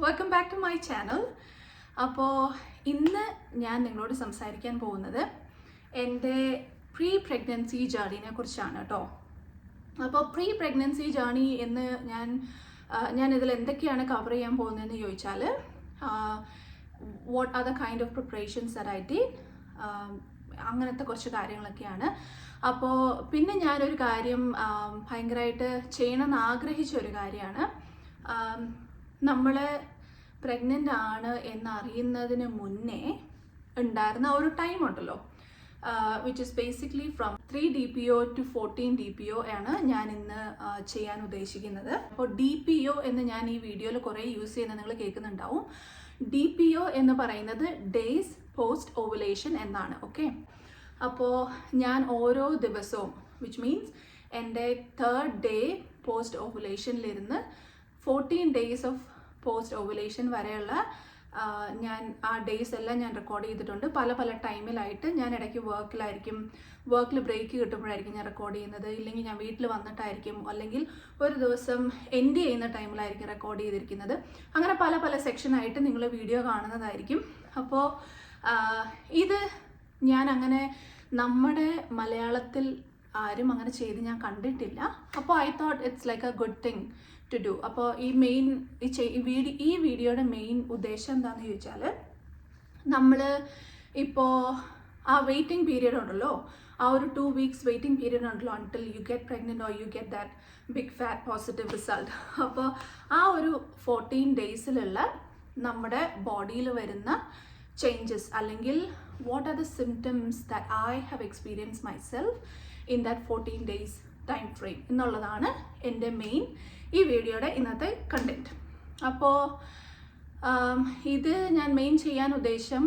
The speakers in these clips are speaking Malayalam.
Welcome back to my channel. അപ്പോൾ ഇന്ന് ഞാൻ നിങ്ങളോട് സംസാരിക്കാൻ പോകുന്നത് എൻ്റെ പ്രീ പ്രഗ്നൻസി ജേർണിനെ കുറിച്ചാണ് കേട്ടോ. അപ്പോൾ പ്രീ പ്രഗ്നൻസി ജേർണി എന്ന് ഞാൻ ഇതിൽ എന്തൊക്കെയാണ് കവർ ചെയ്യാൻ പോകുന്നതെന്ന് ചോദിച്ചാൽ what are the kind of preparations that I did, അങ്ങനത്തെ കുറച്ച് കാര്യങ്ങളൊക്കെയാണ്. അപ്പോൾ പിന്നെ ഞാനൊരു കാര്യം ഭയങ്കരമായിട്ട് ചെയ്യണമെന്ന് ആഗ്രഹിച്ച ഒരു കാര്യമാണ്, നമ്മൾ പ്രഗ്നൻ്റ് ആണ് എന്നറിയുന്നതിന് മുന്നേ ഉണ്ടായിരുന്ന ഒരു ടൈം ഉണ്ടല്ലോ, which is basically from 3 DPO to 14 DPO ആണ് ഞാൻ ഇന്ന് ചെയ്യാൻ ഉദ്ദേശിക്കുന്നത്. അപ്പോൾ DPO എന്ന് ഞാൻ ഈ വീഡിയോയിൽ കുറേ യൂസ് ചെയ്യുന്നത് നിങ്ങൾ കേൾക്കുന്നുണ്ടാവും. DPO എന്ന് പറയുന്നത് ഡേയ്സ് പോസ്റ്റ് ഓവുലേഷൻ എന്നാണ്. ഓക്കെ, അപ്പോൾ ഞാൻ ഓരോ ദിവസവും, വിച്ച് മീൻസ് എൻ്റെ 3rd ഡേ പോസ്റ്റ് ഓവുലേഷനിലിരുന്ന് 14 days ഓഫ് പോസ്റ്റ് ഓവുലേഷൻ വരെയുള്ള ഞാൻ ആ ഡേയ്സ് എല്ലാം ഞാൻ റെക്കോർഡ് ചെയ്തിട്ടുണ്ട്. പല പല ടൈമിലായിട്ട് ഞാൻ ഇടയ്ക്ക് വർക്കിൽ ബ്രേക്ക് കിട്ടുമ്പോഴായിരിക്കും ഞാൻ റെക്കോർഡ് ചെയ്യുന്നത്, ഇല്ലെങ്കിൽ ഞാൻ വീട്ടിൽ വന്നിട്ടായിരിക്കും, അല്ലെങ്കിൽ ഒരു ദിവസം എൻഡ് ചെയ്യുന്ന ടൈമിലായിരിക്കും റെക്കോർഡ് ചെയ്തിരിക്കുന്നത്. അങ്ങനെ പല പല സെക്ഷനായിട്ട് നിങ്ങൾ വീഡിയോ കാണുന്നതായിരിക്കും. അപ്പോൾ ഇത് ഞാൻ അങ്ങനെ നമ്മുടെ മലയാളത്തിൽ ആരും അങ്ങനെ ചെയ്ത് ഞാൻ കണ്ടിട്ടില്ല. അപ്പോൾ I thought it's like a good thing to do. അപ്പോൾ ഈ വീഡിയോയുടെ മെയിൻ ഉദ്ദേശം എന്താണെന്ന് ചോദിച്ചാൽ, നമ്മൾ ഇപ്പോൾ ആ വെയിറ്റിംഗ് പീരിയഡ് ഉണ്ടല്ലോ, ആ ഒരു 2 weeks വെയിറ്റിംഗ് പീരിയഡ് ഉണ്ടല്ലോ, until you get pregnant or you get that big fat positive result. അപ്പോൾ ആ ഒരു 14 daysലുള്ള നമ്മുടെ ബോഡിയിൽ വരുന്ന ചേഞ്ചസ്, അല്ലെങ്കിൽ what are the symptoms that I have experience myself in that 14 days time frame എന്നുള്ളതാണ് എൻ്റെ മെയിൻ ഈ വീഡിയോയുടെ ഇന്നത്തെ കണ്ടന്റ്. അപ്പോൾ ഇത് ഞാൻ മെയിൻ ചെയ്യാൻ ഉദ്ദേശം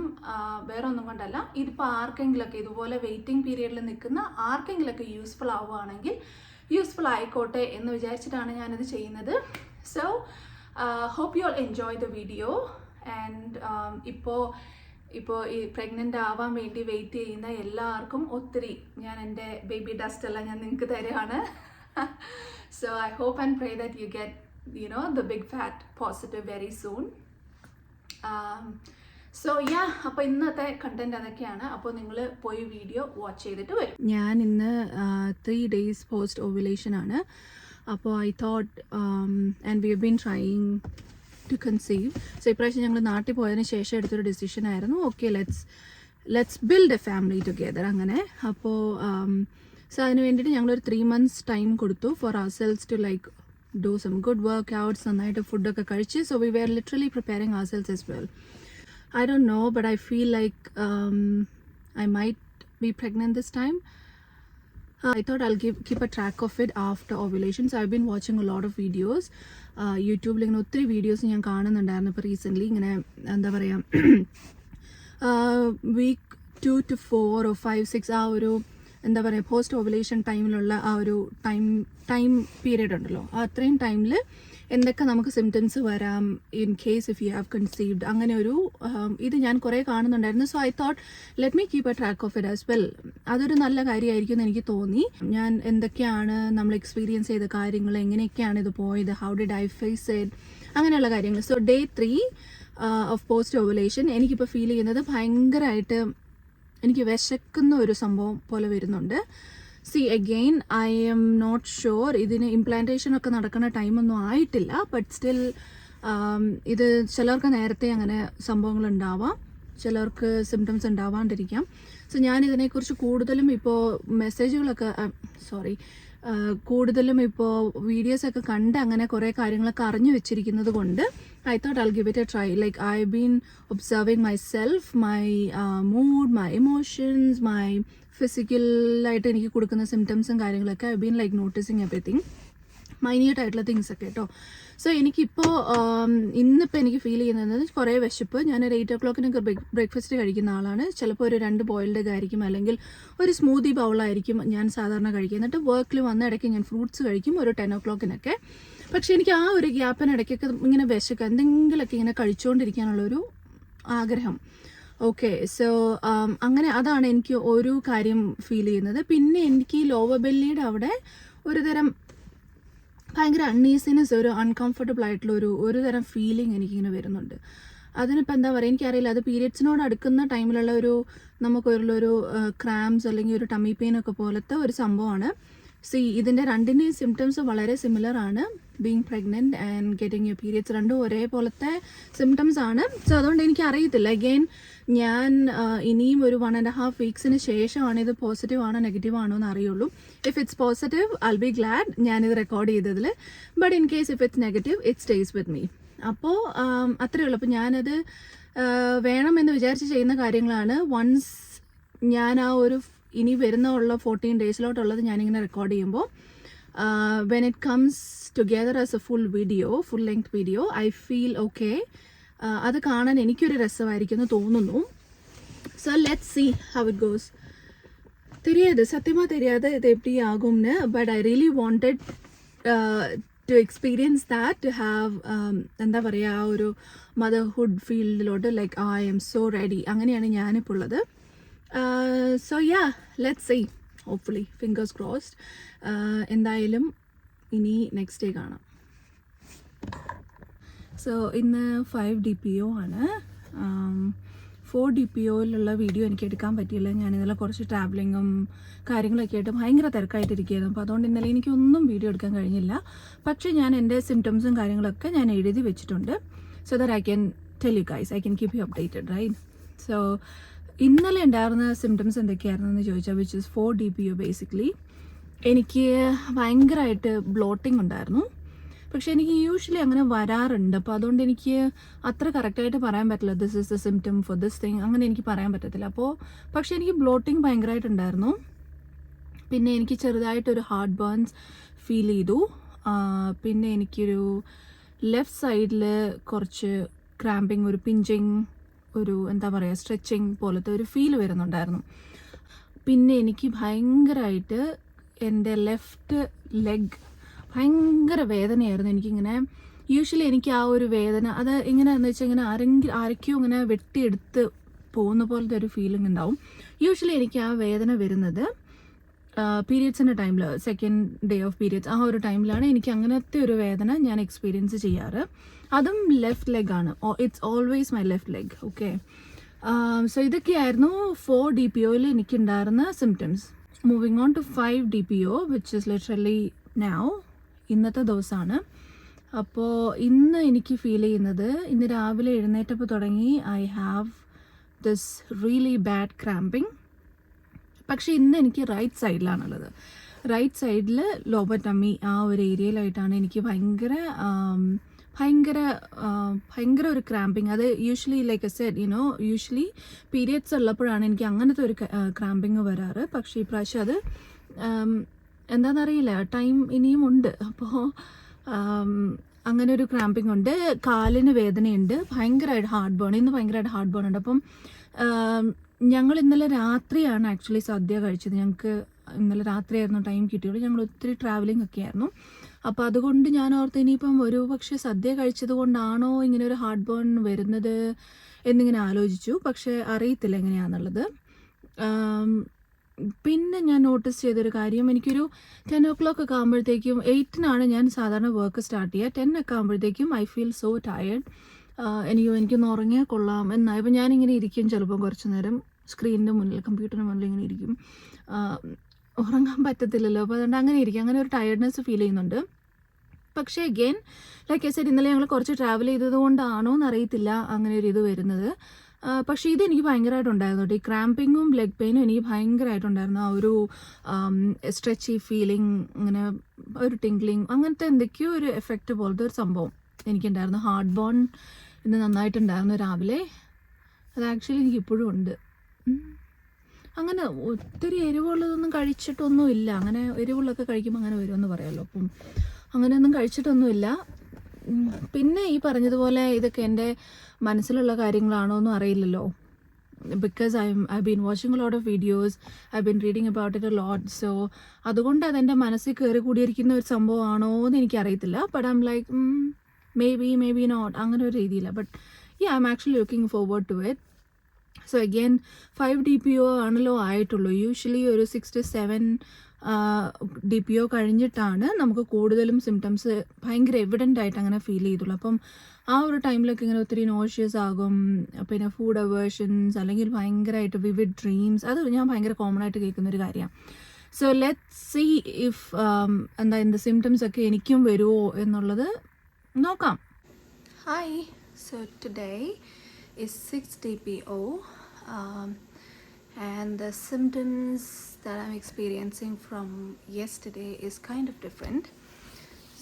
വേറെ ഒന്നും കൊണ്ടല്ല, ഇതിപ്പോൾ ആർക്കെങ്കിലൊക്കെ ഇതുപോലെ വെയിറ്റിംഗ് പീരിയഡിൽ നിൽക്കുന്ന ആർക്കെങ്കിലൊക്കെ യൂസ്ഫുൾ ആവുകയാണെങ്കിൽ യൂസ്ഫുൾ ആയിക്കോട്ടെ എന്ന് വിചാരിച്ചിട്ടാണ് ഞാനിത് ചെയ്യുന്നത്. So hope you all enjoy the video. And ഇപ്പോൾ ഈ പ്രഗ്നൻ്റ് ആവാൻ വേണ്ടി വെയിറ്റ് ചെയ്യുന്ന എല്ലാവർക്കും ഒത്തിരി ഞാൻ എൻ്റെ ബേബി ഡസ്റ്റ് എല്ലാം ഞാൻ നിങ്ങൾക്ക് തരുകയാണ്. So I hope and pray that you get, the big fat positive very soon. So yeah, അപ്പോൾ ഇന്നത്തെ കണ്ടന്റ് അതൊക്കെയാണ്. അപ്പോൾ നിങ്ങൾ പോയി വീഡിയോ വാച്ച് ചെയ്തിട്ട് വരും. ഞാൻ ഇന്ന് 3 days പോസ്റ്റ് ഓവുലേഷൻ ആണ്. അപ്പോൾ I thought and we have been trying to conceive. So ഇപ്രാവശ്യം ഞങ്ങൾ നാട്ടിൽ പോയതിന് ശേഷം എടുത്തൊരു ഡിസിഷൻ ആയിരുന്നു, okay let's build a family together അങ്ങനെ. അപ്പോൾ സോ അതിന് വേണ്ടിയിട്ട് ഞങ്ങളൊരു 3 months ടൈം കൊടുത്തു for ourselves to like do some good workouts, നന്നായിട്ട് ഫുഡൊക്കെ കഴിച്ച്. So we were literally preparing ourselves as well. I don't know, but I feel like I might be pregnant this time. I thought I'll keep a track of it after ovulation. So I've been watching a lot of videos. യൂട്യൂബിൽ ഇങ്ങനെ ഒത്തിരി വീഡിയോസ് ഞാൻ കാണുന്നുണ്ടായിരുന്നു ഇപ്പോൾ റീസെൻ്റ്ലി. ഇങ്ങനെ എന്താ പറയുക, week 2 to 4 or 5, 6 ആ ഒരു എന്താ പറയുക പോസ്റ്റ് ഓവുലേഷൻ ടൈമിലുള്ള ആ ഒരു ടൈം പീരീഡ് ഉണ്ടല്ലോ, അത്രയും ടൈമിൽ എന്തൊക്കെ നമുക്ക് സിംറ്റംസ് വരാം in case if you have conceived, അങ്ങനെ ഒരു ഇത് ഞാൻ കുറേ കാണുന്നുണ്ടായിരുന്നു. So I thought let me keep a track of it as well. അതൊരു നല്ല കാര്യമായിരിക്കും എന്ന് എനിക്ക് തോന്നി. ഞാൻ എന്തൊക്കെയാണ് നമ്മൾ എക്സ്പീരിയൻസ് ചെയ്ത കാര്യങ്ങൾ, എങ്ങനെയൊക്കെയാണ് ഇത് പോയത്, how did I face it, അങ്ങനെയുള്ള കാര്യങ്ങൾ. So day 3 of post ovulation എനിക്കിപ്പോൾ ഫീൽ ചെയ്യുന്നത് ഭയങ്കരമായിട്ട് എനിക്ക് വിശക്കുന്ന ഒരു സംഭവം പോലെ വരുന്നുണ്ട്. See again I M not sure, ഇതിന് ഇംപ്ലാന്റേഷൻ ഒക്കെ നടക്കുന്ന ടൈമൊന്നും ആയിട്ടില്ല, ബട്ട് സ്റ്റിൽ ഇത് ചിലർക്ക് നേരത്തെ അങ്ങനെ സംഭവങ്ങൾ ഉണ്ടാവാം, ചിലർക്ക് സിംറ്റംസ് ഉണ്ടാവാണ്ടിരിക്കാം. സോ ഞാൻ ഇതിനെക്കുറിച്ച് കൂടുതലും ഇപ്പോൾ കൂടുതലും ഇപ്പോൾ വീഡിയോസൊക്കെ കണ്ട് അങ്ങനെ കുറേ കാര്യങ്ങളൊക്കെ അറിഞ്ഞു വെച്ചിരിക്കുന്നത് കൊണ്ട് I thought I'll give it a try. Like I've been observing myself, my mood, my emotions, my physical ആയിട്ട് എനിക്ക് കൊടുക്കുന്ന സിംറ്റംസും കാര്യങ്ങളൊക്കെ I've been like noticing everything, minute ആയിട്ടുള്ള തിങ്സ് ഒക്കെ കേട്ടോ. സോ എനിക്കിപ്പോൾ ഇന്നിപ്പോൾ എനിക്ക് ഫീൽ ചെയ്യുന്നത് കുറേ വിശപ്പ്. ഞാനൊരു 8 o'clock ബ്രേക്ക്ഫാസ്റ്റ് കഴിക്കുന്ന ആളാണ്. ചിലപ്പോൾ ഒരു 2 boiled egg ആയിരിക്കും, അല്ലെങ്കിൽ ഒരു സ്മൂതി ബൗളായിരിക്കും ഞാൻ സാധാരണ കഴിക്കുക. എന്നിട്ട് വർക്കിൽ വന്ന ഇടയ്ക്ക് ഞാൻ ഫ്രൂട്ട്സ് കഴിക്കും ഒരു 10 o'clock. പക്ഷെ എനിക്ക് ആ ഒരു ഗ്യാപ്പിനിടയ്ക്കൊക്കെ ഇങ്ങനെ വിശക്കുക, എന്തെങ്കിലുമൊക്കെ ഇങ്ങനെ കഴിച്ചുകൊണ്ടിരിക്കാനുള്ളൊരു ആഗ്രഹം. ഓക്കെ, സോ അങ്ങനെ അതാണ് എനിക്ക് ഒരു കാര്യം ഫീൽ ചെയ്യുന്നത്. പിന്നെ എനിക്ക് ഈ ലോവർ ബെല്ലിയുടെ അവിടെ ഒരു തരം ഭയങ്കര അൺഈസിനെസ്, ഒരു അൺകംഫർട്ടബിൾ ആയിട്ടുള്ള ഒരു തരം ഫീലിംഗ് എനിക്കിങ്ങനെ വരുന്നുണ്ട്. അതിനിപ്പോൾ എന്താ പറയുക, എനിക്കറിയില്ല, അത് പീരിയഡ്സിനോട് അടുക്കുന്ന ടൈമിലുള്ള നമുക്കൊരു ക്രാംസ് അല്ലെങ്കിൽ ഒരു ടമ്മി പെയിൻ ഒക്കെ പോലത്തെ ഒരു സംഭവമാണ്. ഇതിൻ്റെ രണ്ടിൻ്റെയും സിംറ്റംസ് വളരെ സിമിലർ ആണ്. Being pregnant and getting your periods രണ്ടും ഒരേപോലത്തെ സിംറ്റംസ് ആണ്. സോ അതുകൊണ്ട് എനിക്ക് അറിയത്തില്ല, അഗെയിൻ ഞാൻ ഇനിയും ഒരു 1.5 വീക്സിന് ശേഷമാണ് ഇത് പോസിറ്റീവ് ആണോ നെഗറ്റീവ് ആണോ എന്ന് അറിയുള്ളൂ. If it's positive I be glad ഞാനിത് റെക്കോർഡ് ചെയ്തതിൽ. But in case if it's negative it stays with me. അപ്പോൾ അത്രയേ ഉള്ളൂ. അപ്പോൾ ഞാനത് വേണമെന്ന് വിചാരിച്ച് ചെയ്യുന്ന കാര്യങ്ങളാണ്. വൺസ് ഞാൻ ഇനി വരുന്ന 14 ഡേയ്സിലോട്ടുള്ളത് ഞാനിങ്ങനെ റെക്കോർഡ് ചെയ്യുമ്പോൾ when it comes together as a full length video I feel okay. അത് കാണാൻ എനിക്കൊരു രസമായിരിക്കും എന്ന് തോന്നുന്നു. So let's see how it goes. സത്യமாக தெரியாது ഇത് எப்படி ஆகும்னு. But I really wanted to experience that, to have എന്താ പറയുക, ആ ഒരു മദർഹുഡ് ഫീൽഡിലോട്ട് like I am so ready. അങ്ങനെയാണ് ഞാനിപ്പോൾ ഉള്ളത്. So yeah, let's see, hopefully fingers crossed. എന്തായാലും ഇനി നെക്സ്റ്റ് ഡേ കാണാം. സോ ഇന്ന് 5 DPO ആണ്. 4 DPOയിലുള്ള വീഡിയോ എനിക്ക് എടുക്കാൻ പറ്റിയില്ല. ഞാനിന്നലെ കുറച്ച് ട്രാവലിങ്ങും കാര്യങ്ങളൊക്കെ ആയിട്ട് ഭയങ്കര തിരക്കായിട്ടിരിക്കുകയായിരുന്നു. അപ്പോൾ അതുകൊണ്ട് ഇന്നലെ എനിക്കൊന്നും വീഡിയോ എടുക്കാൻ കഴിഞ്ഞില്ല. പക്ഷേ ഞാൻ എൻ്റെ സിംറ്റംസും കാര്യങ്ങളൊക്കെ ഞാൻ എഴുതി വെച്ചിട്ടുണ്ട്. So that I can tell you guys, I can keep you updated, right? So ഇന്നലെ ഉണ്ടായിരുന്ന സിംറ്റംസ് എന്തൊക്കെയായിരുന്നു എന്ന് ചോദിച്ചാൽ, വിച്ച് ഇസ് 4 DPO ബേസിക്കലി. എനിക്ക് ഭയങ്കരമായിട്ട് ബ്ലോട്ടിംഗ് ഉണ്ടായിരുന്നു. പക്ഷേ എനിക്ക് യൂഷ്വലി അങ്ങനെ വരാറുണ്ട്. അപ്പോൾ അതുകൊണ്ട് എനിക്ക് അത്ര കറക്റ്റായിട്ട് പറയാൻ പറ്റില്ല, this is the symptom for this thing, അങ്ങനെ എനിക്ക് പറയാൻ പറ്റത്തില്ല. പക്ഷേ എനിക്ക് ബ്ലോട്ടിങ് ഭയങ്കരമായിട്ടുണ്ടായിരുന്നു. പിന്നെ എനിക്ക് ചെറുതായിട്ടൊരു ഹാർട്ട് ബേൺസ് ഫീൽ ചെയ്തു. പിന്നെ എനിക്കൊരു ലെഫ്റ്റ് സൈഡിൽ കുറച്ച് ക്രാമ്പിങ്, ഒരു പിഞ്ചിങ്, ഒരു എന്താ പറയുക, സ്ട്രെച്ചിങ് പോലത്തെ ഒരു ഫീൽ വരുന്നുണ്ടായിരുന്നു. പിന്നെ എനിക്ക് ഭയങ്കരമായിട്ട് എൻ്റെ ലെഫ്റ്റ് ലെഗ് ഭയങ്കര വേദനയായിരുന്നു. എനിക്കിങ്ങനെ യൂഷ്വലി എനിക്ക് ആ ഒരു വേദന അത് എങ്ങനെയാണെന്ന് വെച്ചാൽ ഇങ്ങനെ ആരൊക്കെയോ ഇങ്ങനെ വെട്ടിയെടുത്ത് പോകുന്ന പോലത്തെ ഒരു ഫീലിംഗ് ഉണ്ടാവും. യൂഷ്വലി എനിക്ക് ആ വേദന വരുന്നത് പീരിയഡ്സിൻ്റെ ടൈമിൽ, 2nd ഡേ ഓഫ് പീരിയഡ്സ്, ആ ഒരു ടൈമിലാണ് എനിക്ക് അങ്ങനത്തെ ഒരു വേദന ഞാൻ എക്സ്പീരിയൻസ് ചെയ്യാറ്. അതും ലെഫ്റ്റ് ലെഗ് ആണ്. It's always my left leg. Okay, so ഇതൊക്കെയായിരുന്നു 4 DPOയിൽ എനിക്കുണ്ടായിരുന്ന symptoms. Moving on to 5 DPO which is literally now, ഇന്നത്തെ ദിവസമാണ്. അപ്പോൾ ഇന്ന് എനിക്ക് ഫീൽ ചെയ്യുന്നത്, ഇന്ന് രാവിലെ എഴുന്നേറ്റപ്പോൾ തുടങ്ങി I have this really bad cramping. പക്ഷേ ഇന്ന് എനിക്ക് റൈറ്റ് സൈഡിലാണുള്ളത്. റൈറ്റ് സൈഡിൽ ലോവർ ടമ്മി ആ ഒരു ഏരിയയിലായിട്ടാണ് എനിക്ക് ഭയങ്കര ഒരു ക്രാമ്പിങ്. അത് usually like a said usually periods ഉള്ളപ്പോഴാണ് എനിക്ക് അങ്ങനത്തെ ഒരു ക്രാമ്പിങ് വരാറ്. പക്ഷേ ഇപ്രാവശ്യം അത് എന്താണെന്നറിയില്ല, ടൈം ഇനിയും ഉണ്ട്. അപ്പോൾ അങ്ങനെ ഒരു ക്രാമ്പിംഗ് ഉണ്ട്. കാലിന് വേദനയുണ്ട്, ഭയങ്കരമായിട്ട് ഹാർട്ട് ബേൺ, ഇന്ന് ഭയങ്കരമായിട്ട് ഹാർട്ട് ബേൺ ഉണ്ട്. അപ്പം ഞങ്ങൾ ഇന്നലെ രാത്രിയാണ് ആക്ച്വലി സദ്യ കഴിച്ചത്. ഞങ്ങൾക്ക് ഇന്നലെ രാത്രിയായിരുന്നു ടൈം കിട്ടിയുള്ളൂ. ഞങ്ങൾ ഒത്തിരി ട്രാവലിംഗ് ഒക്കെ ആയിരുന്നു. അപ്പോൾ അതുകൊണ്ട് ഞാൻ ഓർത്ത് ഇനിയിപ്പം പക്ഷേ സദ്യ കഴിച്ചത് കൊണ്ടാണോ ഇങ്ങനെ ഒരു ഹാർട്ട് ബേൺ വരുന്നത് എന്നിങ്ങനെ ആലോചിച്ചു. പക്ഷേ അറിയത്തില്ല എങ്ങനെയാണെന്നുള്ളത്. പിന്നെ ഞാൻ നോട്ടീസ് ചെയ്തൊരു കാര്യം, എനിക്കൊരു 10 o'clock ഒക്കെ ആകുമ്പോഴത്തേക്കും, 8-നാണ് ഞാൻ സാധാരണ വർക്ക് സ്റ്റാർട്ട് ചെയ്യുക. 10 ഒക്കെ ആകുമ്പോഴത്തേക്കും ഐ ഫീൽ സോ ടയേർഡ്. എനിക്കൊന്ന് ഉറങ്ങിയാൽ കൊള്ളാം എന്നായി. അപ്പോൾ ഞാനിങ്ങനെ ഇരിക്കും, ചിലപ്പോൾ കുറച്ച് നേരം സ്ക്രീനിൻ്റെ മുന്നിൽ, കമ്പ്യൂട്ടറിന് മുന്നിൽ ഇങ്ങനെ ഇരിക്കും. ഉറങ്ങാൻ പറ്റത്തില്ലല്ലോ, അപ്പോൾ അതുകൊണ്ട് അങ്ങനെ ഇരിക്കും. അങ്ങനെ ഒരു ടയർഡ്നെസ് ഫീൽ ചെയ്യുന്നുണ്ട്. പക്ഷേ അഗെയിൻ ലൈക്ക് ഐ സെഡ്, ഇന്നലെ ഞങ്ങൾ കുറച്ച് ട്രാവൽ ചെയ്തത് കൊണ്ടാണോ എന്നറിയത്തില്ല അങ്ങനെ ഒരു ഇത് വരുന്നത്. പക്ഷേ ഇതെനിക്ക് ഭയങ്കരമായിട്ടുണ്ടായിരുന്നു കേട്ടോ. ഈ ക്രാമ്പിങ്ങും ലെഗ് പെയിനും എനിക്ക് ഭയങ്കരമായിട്ടുണ്ടായിരുന്നു. ആ ഒരു സ്ട്രെച്ചി ഫീലിംഗ്, അങ്ങനെ ഒരു ടിംഗ്ലിങ്, അങ്ങനത്തെ എന്തൊക്കെയോ ഒരു എഫക്റ്റ് പോലത്തെ ഒരു സംഭവം എനിക്കുണ്ടായിരുന്നു. ഹാർട്ട് ബേൺ ഇന്ന് നന്നായിട്ടുണ്ടായിരുന്നു രാവിലെ. അത് ആക്ച്വലി എനിക്ക് ഇപ്പോഴും ഉണ്ട്. അങ്ങനെ ഒത്തിരി എരിവുള്ളതൊന്നും കഴിച്ചിട്ടൊന്നുമില്ല. അങ്ങനെ എരിവുള്ളതൊക്കെ കഴിക്കുമ്പോൾ അങ്ങനെ വരുമെന്ന് പറയാമല്ലോ. അപ്പം അങ്ങനെയൊന്നും കഴിച്ചിട്ടൊന്നുമില്ല. പിന്നെ ഈ പറഞ്ഞതുപോലെ ഇതൊക്കെ എൻ്റെ മനസ്സിലുള്ള കാര്യങ്ങളാണോ എന്നും അറിയില്ലല്ലോ. Because I've been watching a lot of videos, I've been reading about it a lot. So അതുകൊണ്ട് അതെൻ്റെ മനസ്സിൽ കയറി കൂടിയിരിക്കുന്ന ഒരു സംഭവമാണോ എന്ന് എനിക്കറിയത്തില്ല. But I am like maybe not, അങ്ങനെ ഒരു രീതിയില്ല. But I am actually looking forward to it. So again 5 DPO ആണല്ലോ ആയിട്ടുള്ളൂ. യൂഷ്വലി ഒരു 6 to 7 DPO കഴിഞ്ഞിട്ടാണ് നമുക്ക് കൂടുതലും സിംറ്റംസ് ഭയങ്കര എവിഡൻ്റ് ആയിട്ട് അങ്ങനെ ഫീൽ ചെയ്തുള്ളൂ. അപ്പം ആ ഒരു ടൈമിലൊക്കെ ഇങ്ങനെ ഒത്തിരി നോഷ്യസ് ആകും, പിന്നെ ഫുഡ് അവേർഷൻസ്, അല്ലെങ്കിൽ ഭയങ്കരമായിട്ട് വിവിഡ് ഡ്രീംസ്. അത് ഞാൻ ഭയങ്കര കോമൺ ആയിട്ട് കേൾക്കുന്നൊരു കാര്യമാണ്. സോ ലെറ്റ്സ് സീ ഇഫ് എന്താ എന്ത് സിംറ്റംസ് ഒക്കെ എനിക്കും വരുമോ എന്നുള്ളത് നോക്കാം. Hi, so today is 6 DPO, and the symptoms that I'm experiencing from yesterday is kind of different.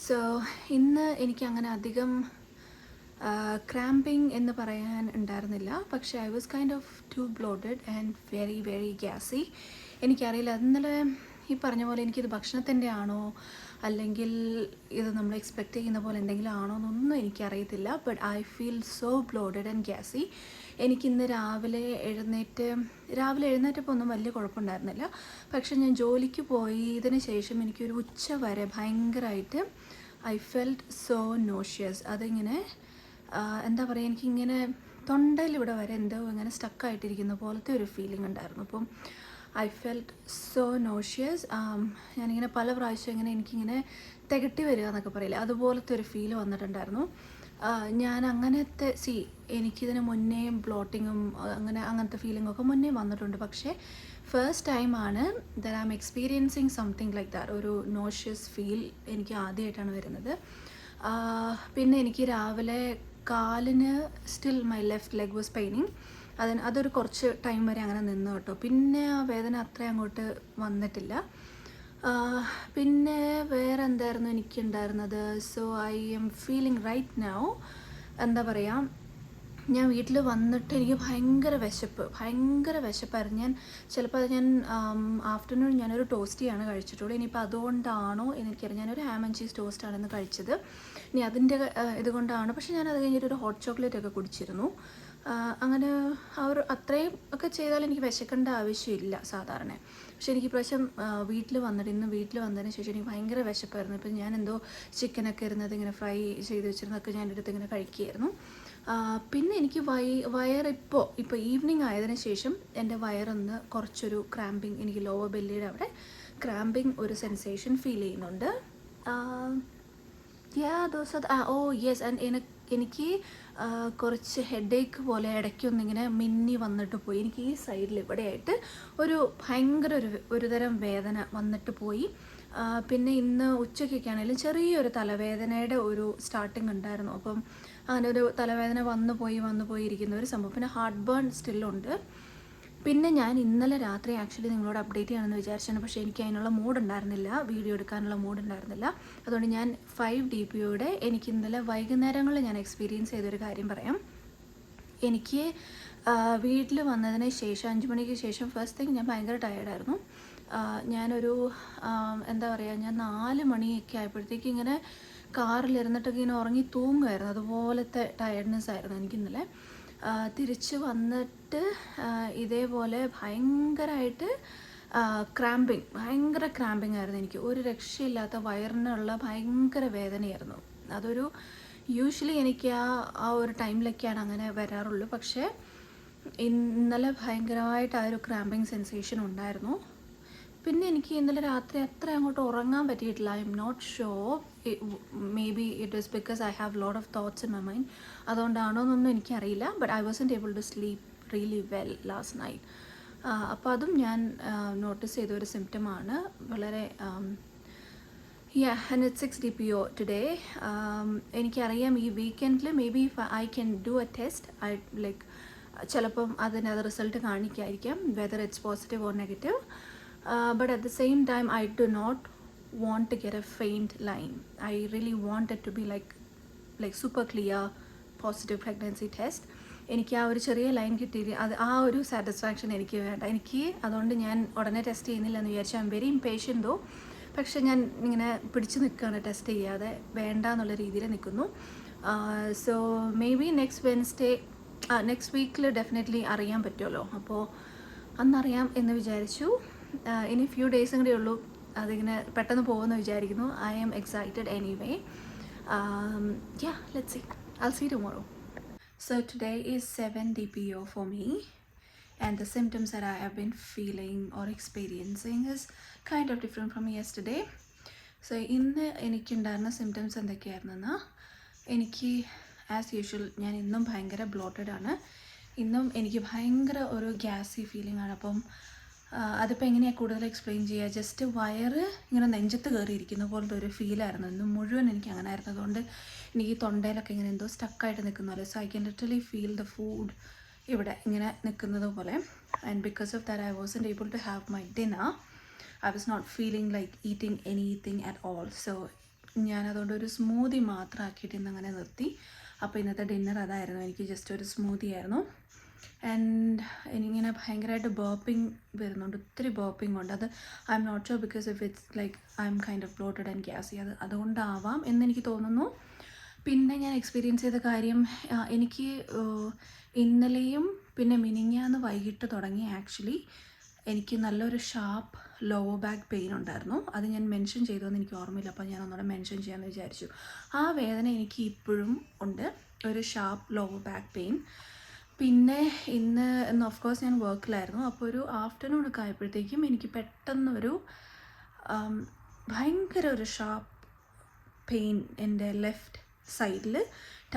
So ഇന്ന് എനിക്ക് അങ്ങനെ അധികം ക്രാമ്പിങ് എന്ന് പറയാൻ ഉണ്ടായിരുന്നില്ല, പക്ഷേ I was kind of too bloated and very very gassy. എനിക്കറിയില്ല, ഇന്നലെ ഈ പറഞ്ഞ പോലെ എനിക്കിത് ഭക്ഷണത്തിൻ്റെ ആണോ അല്ലെങ്കിൽ ഇത് നമ്മൾ എക്സ്പെക്റ്റ് ചെയ്യുന്ന പോലെ എന്തെങ്കിലും ആണോ എന്നൊന്നും എനിക്കറിയത്തില്ല. But I feel so bloated and gassy. എനിക്കിന്ന് രാവിലെ എഴുന്നേറ്റപ്പോൾ ഒന്നും വലിയ കുഴപ്പമുണ്ടായിരുന്നില്ല. പക്ഷെ ഞാൻ ജോലിക്ക് പോയതിന് ശേഷം എനിക്കൊരു ഉച്ച വരെ ഭയങ്കരമായിട്ട് ഐ ഫെൽറ്റ് സോ നോഷ്യസ്. അതിങ്ങനെ എന്താ പറയുക, എനിക്കിങ്ങനെ തൊണ്ടയിൽ ഇവിടെ വരെ എന്തോ ഇങ്ങനെ സ്റ്റക്കായിട്ടിരിക്കുന്ന പോലത്തെ ഒരു ഫീലിംഗ് ഉണ്ടായിരുന്നു. അപ്പം ഐ ഫെൽറ്റ് സോ നോഷ്യസ്. ഞാനിങ്ങനെ പല പ്രാവശ്യം ഇങ്ങനെ എനിക്കിങ്ങനെ തികട്ടി വരിക എന്നൊക്കെ പറയില്ല, അതുപോലത്തെ ഒരു ഫീൽ വന്നിട്ടുണ്ടായിരുന്നു. ഞാൻ അങ്ങനത്തെ എനിക്കിതിന് മുന്നേ ബ്ലോട്ടിങ്ങും അങ്ങനത്തെ ഫീലിങ്ങൊക്കെ മുന്നേ വന്നിട്ടുണ്ട്. പക്ഷേ ഫസ്റ്റ് ടൈമാണ് that I am experiencing something like that. ഒരു നോഷ്യസ് ഫീൽ എനിക്ക് ആദ്യമായിട്ടാണ് വരുന്നത്. പിന്നെ എനിക്ക് രാവിലെ കാലിന് still my left leg was paining. അതൊരു കുറച്ച് ടൈം വരെ അങ്ങനെ നിന്നു കേട്ടോ. പിന്നെ ആ വേദന അത്ര അങ്ങോട്ട് വന്നിട്ടില്ല. പിന്നെ വേറെ എന്തായിരുന്നു എനിക്കുണ്ടായിരുന്നത്? So I am feeling right now, എന്താ പറയുക, ഞാൻ വീട്ടിൽ വന്നിട്ട് എനിക്ക് ഭയങ്കര വിശപ്പായിരുന്നു. ചിലപ്പോൾ ഞാൻ ആഫ്റ്റർനൂൺ ഞാനൊരു ടോസ്റ്റിയാണ് കഴിച്ചിട്ടുള്ളൂ. ഇനിയിപ്പോൾ അതുകൊണ്ടാണോ എനിക്കറിയാം, ഞാനൊരു ഹാം ആൻഡ് ചീസ് ടോസ്റ്റാണെന്ന് കഴിച്ചത്. ഇനി അതിൻ്റെ ഇതുകൊണ്ടാണ്. പക്ഷേ ഞാൻ അത് കഴിഞ്ഞിട്ടൊരു ഹോട്ട് ചോക്ലേറ്റ് ഒക്കെ കുടിച്ചിരുന്നു. അങ്ങനെ അത്രയും ഒക്കെ ചെയ്താൽ എനിക്ക് വിശക്കേണ്ട ആവശ്യമില്ല സാധാരണ. പക്ഷേ എനിക്ക് പ്രാവശ്യം ഇന്ന് വീട്ടിൽ വന്നതിന് ശേഷം എനിക്ക് ഭയങ്കര വിശപ്പായിരുന്നു. ഇപ്പം ഞാൻ എന്തോ ചിക്കനൊക്കെ ഇരുന്നത് ഇങ്ങനെ ഫ്രൈ ചെയ്ത് വെച്ചിരുന്നതൊക്കെ ഞാൻ എടുത്ത് ഇങ്ങനെ കഴിക്കുകയായിരുന്നു. പിന്നെ എനിക്ക് ഇപ്പോൾ ഈവനിങ് ആയതിനു ശേഷം എൻ്റെ വയറൊന്ന് കുറച്ചൊരു ക്രാമ്പിങ്, എനിക്ക് ലോവർ ബെല്ലിയുടെ അവിടെ ക്രാമ്പിങ് ഒരു സെൻസേഷൻ ഫീൽ ചെയ്യുന്നുണ്ട്. എനിക്ക് കുറച്ച് ഹെഡേക്ക് പോലെ ഇടയ്ക്കൊന്നിങ്ങനെ മിന്നി വന്നിട്ട് പോയി. എനിക്ക് ഈ സൈഡിൽ ഇവിടെയായിട്ട് ഭയങ്കര ഒരു തരം വേദന വന്നിട്ട് പോയി. പിന്നെ ഇന്ന് ഉച്ചയ്ക്കൊക്കെ ആണെങ്കിലും ചെറിയൊരു തലവേദനയുടെ ഒരു സ്റ്റാർട്ടിങ് ഉണ്ടായിരുന്നു. അപ്പം അങ്ങനെ ഒരു തലവേദന വന്നു പോയി ഇരിക്കുന്ന ഒരു സംഭവം. പിന്നെ ഹാർട്ട് ബേൺ സ്റ്റില്ലുണ്ട്. പിന്നെ ഞാൻ ഇന്നലെ രാത്രി ആക്ച്വലി നിങ്ങളോട് അപ്ഡേറ്റ് ചെയ്യണമെന്ന് വിചാരിച്ചാണ്, പക്ഷേ എനിക്ക് അതിനുള്ള മൂഡുണ്ടായിരുന്നില്ല, വീഡിയോ എടുക്കാനുള്ള മൂഡുണ്ടായിരുന്നില്ല. അതുകൊണ്ട് ഞാൻ 5 DPOയുടെ എനിക്ക് ഇന്നലെ വൈകുന്നേരങ്ങളിൽ ഞാൻ എക്സ്പീരിയൻസ് ചെയ്തൊരു കാര്യം പറയാം. എനിക്ക് വീട്ടിൽ വന്നതിന് ശേഷം 5 മണിക്ക് ശേഷം ഫസ്റ്റ് തിങ് ഞാൻ ഭയങ്കര ടയേർഡായിരുന്നു. ഞാനൊരു എന്താ പറയുക, ഞാൻ 4 മണിയൊക്കെ ആയപ്പോഴത്തേക്ക് ഇങ്ങനെ കാറിലിരുന്നിട്ടൊക്കെ ഇങ്ങനെ ഉറങ്ങി തൂങ്ങുമായിരുന്നു. അതുപോലത്തെ ടയർഡ്നെസ് ആയിരുന്നു എനിക്കിന്നലെ. തിരിച്ച് വന്നിട്ട് ഇതേപോലെ ഭയങ്കരമായിട്ട് ഭയങ്കര ക്രാമ്പിങ് ആയിരുന്നു. എനിക്ക് ഒരു രക്ഷയില്ലാത്ത വയറിനുള്ള ഭയങ്കര വേദനയായിരുന്നു. യൂഷ്വലി എനിക്ക് ആ ഒരു ടൈമിലൊക്കെയാണ് അങ്ങനെ വരാറുള്ളൂ. പക്ഷേ ഇന്നലെ ഭയങ്കരമായിട്ട് ആ ഒരു ക്രാമ്പിങ് സെൻസേഷൻ ഉണ്ടായിരുന്നു. പിന്നെ എനിക്ക് ഇന്നലെ രാത്രി അത്ര അങ്ങോട്ട് ഉറങ്ങാൻ പറ്റിയിട്ടില്ല. I M not sure, maybe it is because I have lot of thoughts in my mind. അതുകൊണ്ടാണോ എന്നൊന്നും എനിക്കറിയില്ല. But I wasn't able to sleep really well last night. അപ്പോൾ അതും ഞാൻ നോട്ടീസ് ചെയ്തൊരു സിംറ്റമാണ്. വളരെ and it's 6 DPO today. എനിക്കറിയാം ഈ വീക്കെൻഡിൽ maybe I can do a test. ചിലപ്പം അതിനത് റിസൾട്ട് കാണിക്കായിരിക്കാം, whether it's positive or negative. But at the same time, I do not want to get a faint line. I really want it to be like super clear positive pregnancy test. എനിക്ക് ആ ഒരു ചെറിയ ലൈൻ കിട്ടിയില്ല, ആ ഒരു സാറ്റിസ്ഫാക്ഷൻ എനിക്ക് വേണ്ട. അതുകൊണ്ട് ഞാൻ ഉടനെ ടെസ്റ്റ് ചെയ്യുന്നില്ല എന്ന് വിചാരിച്ചു. ഐ എം വെരി ഇംപേഷ്യൻ്റ് ദോ. പക്ഷെ ഞാൻ ഇങ്ങനെ പിടിച്ച് നിൽക്കുകയാണ്, ടെസ്റ്റ് ചെയ്യാതെ വേണ്ട എന്നുള്ള രീതിയിൽ നിൽക്കുന്നു. സോ മേ ബി നെക്സ്റ്റ് വീക്കിൽ ഡെഫിനറ്റ്ലി അറിയാൻ പറ്റുമല്ലോ. അപ്പോൾ അന്നറിയാം എന്ന് വിചാരിച്ചു. ഇനി ഫ്യൂ ഡേയ്സും കൂടെ ഉള്ളൂ, അതിങ്ങനെ പെട്ടെന്ന് പോകുമെന്ന് വിചാരിക്കുന്നു. I am excited anyway. Let's see. I'll see you tomorrow. So today is 7 DPO for me. and the symptoms that I have been feeling or experiencing is kind of different from yesterday. So ഇന്ന് എനിക്കുണ്ടായിരുന്ന സിംറ്റംസ് എന്തൊക്കെയായിരുന്നെന്ന്, എനിക്ക് ആസ് യൂഷ്വൽ ഞാൻ ഇന്നും ഭയങ്കര ബ്ലോട്ടഡ് ആണ്. ഇന്നും എനിക്ക് ഭയങ്കര ഒരു ഗ്യാസി ഫീലിംഗ് ആണ്. അപ്പം അതിപ്പോൾ എങ്ങനെയാണ് കൂടുതൽ എക്സ്പ്ലെയിൻ ചെയ്യുക, ജസ്റ്റ് വയറ് ഇങ്ങനെ നെഞ്ചത്ത് കയറിയിരിക്കുന്ന പോലത്തെ ഒരു ഫീലായിരുന്നു. ഇന്ന് മുഴുവൻ എനിക്ക് അങ്ങനെ ആയിരുന്നു. അതുകൊണ്ട് എനിക്ക് തൊണ്ടയിലൊക്കെ ഇങ്ങനെ എന്തോ സ്റ്റക്കായിട്ട് നിൽക്കുന്ന പോലെ. So I can literally feel the food ഇവിടെ ഇങ്ങനെ നിൽക്കുന്നത് പോലെ. And because of that I wasn't able to have my dinner. I was not feeling like eating anything at all. So ഞാനതുകൊണ്ട് ഒരു സ്മൂതി മാത്രം ആക്കിയിട്ട് ഇന്ന് അങ്ങനെ നിർത്തി. അപ്പോൾ ഇന്നത്തെ ഡിന്നർ അതായിരുന്നു. എനിക്ക് ജസ്റ്റ് ഒരു സ്മൂതി ആയിരുന്നു. ആൻഡ് എനിക്കിങ്ങനെ ഭയങ്കരമായിട്ട് ബേർപ്പിംഗ് വരുന്നുണ്ട്, ഒത്തിരി ബേർപ്പിംഗ് ഉണ്ട്. അത് I M not sure because if it's like I am kind of bloated and gassy, അതുകൊണ്ടാവാം എന്നെനിക്ക് തോന്നുന്നു. പിന്നെ ഞാൻ എക്സ്പീരിയൻസ് ചെയ്ത കാര്യം, എനിക്ക് ഇന്നലെയും പിന്നെ മിനിങ്ങാന്ന് വൈകിട്ട് തുടങ്ങി ആക്ച്വലി എനിക്ക് നല്ലൊരു ഷാർപ്പ് ലോവർ ബാക്ക് പെയിൻ ഉണ്ടായിരുന്നു. അത് ഞാൻ മെൻഷൻ ചെയ്തതെന്ന് എനിക്ക് ഓർമ്മയില്ല, അപ്പോൾ ഞാൻ ഒന്നുകൂടെ മെൻഷൻ ചെയ്യാമെന്ന് വിചാരിച്ചു. ആ വേദന എനിക്ക് ഇപ്പോഴും ഉണ്ട്, ഒരു ഷാർപ്പ് ലോവർ ബാക്ക് പെയിൻ. പിന്നെ ഇന്ന് ഓഫ് കോഴ്സ് ഞാൻ വർക്കിലായിരുന്നു. അപ്പോൾ ഒരു ആഫ്റ്റർനൂൺ ഒക്കെ ആയപ്പോഴത്തേക്കും എനിക്ക് പെട്ടെന്നൊരു ഭയങ്കര ഒരു ഷാർപ്പ് പെയിൻ എൻ്റെ ലെഫ്റ്റ് സൈഡിൽ,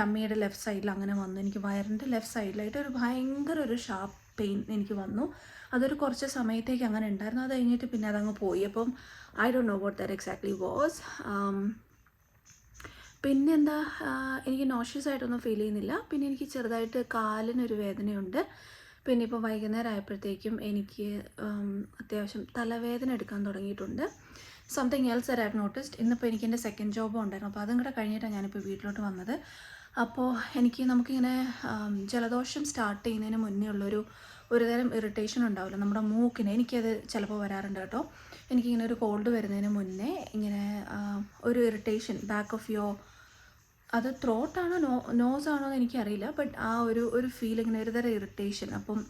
ടമ്മിയുടെ ലെഫ്റ്റ് സൈഡിൽ അങ്ങനെ വന്നു. എനിക്ക് വയറിൻ്റെ ലെഫ്റ്റ് സൈഡിലായിട്ട് ഒരു ഭയങ്കര ഒരു ഷാർപ്പ് പെയിൻ എനിക്ക് വന്നു. അതൊരു കുറച്ച് സമയത്തേക്ക് അങ്ങനെ ഉണ്ടായിരുന്നു. അത് കഴിഞ്ഞിട്ട് പിന്നെ അതങ്ങ് പോയി. അപ്പം I don't no what that exactly was. പിന്നെന്താ, എനിക്ക് നോഷ്യസ് ആയിട്ടൊന്നും ഫീൽ ചെയ്യുന്നില്ല. പിന്നെ എനിക്ക് ചെറുതായിട്ട് കാലിനൊരു വേദനയുണ്ട്. പിന്നെ ഇപ്പോൾ വൈകുന്നേരം ആയപ്പോഴത്തേക്കും എനിക്ക് അത്യാവശ്യം തലവേദന എടുക്കാൻ തുടങ്ങിയിട്ടുണ്ട്. Something else that I have noticed. ഇന്നിപ്പോൾ എനിക്ക് എൻ്റെ സെക്കൻഡ് ജോബും ഉണ്ടായിരുന്നു. അപ്പോൾ അതും കൂടെ കഴിഞ്ഞിട്ടാണ് ഞാനിപ്പോൾ വീട്ടിലോട്ട് വന്നത്. അപ്പോൾ നമുക്കിങ്ങനെ ജലദോഷം സ്റ്റാർട്ട് ചെയ്യുന്നതിന് മുന്നേ ഉള്ളൊരു തരം ഇറിറ്റേഷൻ ഉണ്ടാവില്ല നമ്മുടെ മൂക്കിന്. എനിക്കത് ചിലപ്പോൾ വരാറുണ്ട് കേട്ടോ. എനിക്കിങ്ങനെ ഒരു കോൾഡ് വരുന്നതിന് മുന്നേ ഇങ്ങനെ ഒരു ഇറിറ്റേഷൻ ബാക്ക് ഓഫ് യോ, അത് ത്രോട്ടാണോ നോസാണോ എന്ന് എനിക്കറിയില്ല, ബട്ട് ആ ഒരു ഫീലിങ്ങിന് ഒരു തരം ഇറിറ്റേഷൻ. അപ്പം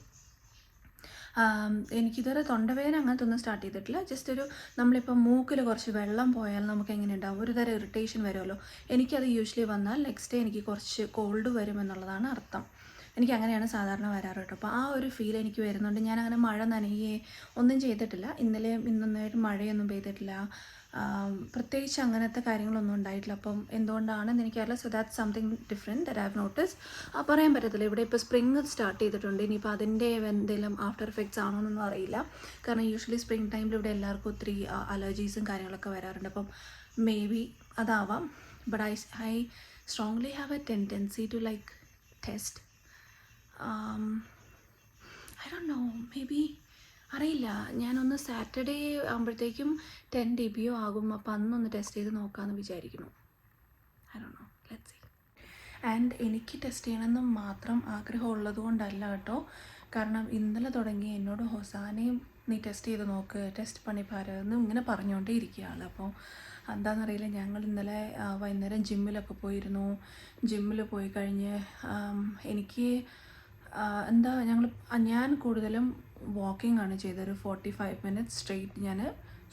എനിക്കിതുവരെ തൊണ്ടവേദന അങ്ങനത്തെ ഒന്നും സ്റ്റാർട്ട് ചെയ്തിട്ടില്ല. ജസ്റ്റ് നമ്മളിപ്പോൾ മൂക്കിൽ കുറച്ച് വെള്ളം പോയാൽ നമുക്ക് എങ്ങനെ ഉണ്ടാവും, ഒരു തരം ഇറിറ്റേഷൻ വരുമല്ലോ. എനിക്കത് യൂഷ്വലി വന്നാൽ നെക്സ്റ്റ് ഡേ എനിക്ക് കുറച്ച് കോൾഡ് വരുമെന്നുള്ളതാണ് അർത്ഥം. എനിക്ക് അങ്ങനെയാണ് സാധാരണ വരാറ് കേട്ടോ. അപ്പോൾ ആ ഒരു ഫീൽ എനിക്ക് വരുന്നുണ്ട്. ഞാനങ്ങനെ മഴ നനയുകയെ ഒന്നും ചെയ്തിട്ടില്ല. ഇന്നലെയും ഇന്നൊന്നായിട്ട് മഴയൊന്നും പെയ്തിട്ടില്ല. പ്രത്യേകിച്ച് അങ്ങനത്തെ കാര്യങ്ങളൊന്നും ഉണ്ടായിട്ടില്ല. അപ്പം എന്തുകൊണ്ടാണെന്ന് എനിക്കറിയില്ല. So that's something different that I have notice. പറയാൻ പറ്റത്തില്ല. ഇവിടെ ഇപ്പോൾ സ്പ്രിങ് സ്റ്റാർട്ട് ചെയ്തിട്ടുണ്ട്. ഇനിയിപ്പോൾ അതിൻ്റെ എന്തെങ്കിലും ആഫ്റ്റർ എഫക്ട്സ് ആണോ എന്നൊന്നും അറിയില്ല. കാരണം യൂഷ്വലി സ്പ്രിങ് ടൈമിൽ ഇവിടെ എല്ലാവർക്കും ഒത്തിരി അലർജീസും കാര്യങ്ങളൊക്കെ വരാറുണ്ട്. അപ്പം മേ ബി അതാവാം. But I strongly have a tendency to like test. I don't know, maybe അറിയില്ല. ഞാനൊന്ന് സാറ്റർഡേ ആകുമ്പോഴത്തേക്കും 10 dBO ആകും. അപ്പോൾ അന്നൊന്ന് ടെസ്റ്റ് ചെയ്ത് നോക്കാമെന്ന് വിചാരിക്കുന്നു. I don't know, let's see. And എനിക്ക് ടെസ്റ്റ് ചെയ്യണമെന്ന് മാത്രം ആഗ്രഹമുള്ളത് കൊണ്ടല്ല കേട്ടോ. കാരണം ഇന്നലെ തുടങ്ങി എന്നോട് ഹൊസാനയും നീ ടെസ്റ്റ് ചെയ്ത് നോക്ക്, ടെസ്റ്റ് പണിപ്പാര് എന്ന് ഇങ്ങനെ പറഞ്ഞുകൊണ്ടേ ഇരിക്കുകയാണ്. അപ്പോൾ എന്താണെന്നറിയില്ല. ഞങ്ങൾ ഇന്നലെ വൈകുന്നേരം ജിമ്മിലൊക്കെ പോയിരുന്നു. ജിമ്മിൽ പോയി കഴിഞ്ഞ് എനിക്ക് ഞാൻ കൂടുതലും വാക്കിംഗ് ആണ് ചെയ്തത്. ഒരു 45 minutes സ്ട്രെയിറ്റ് ഞാൻ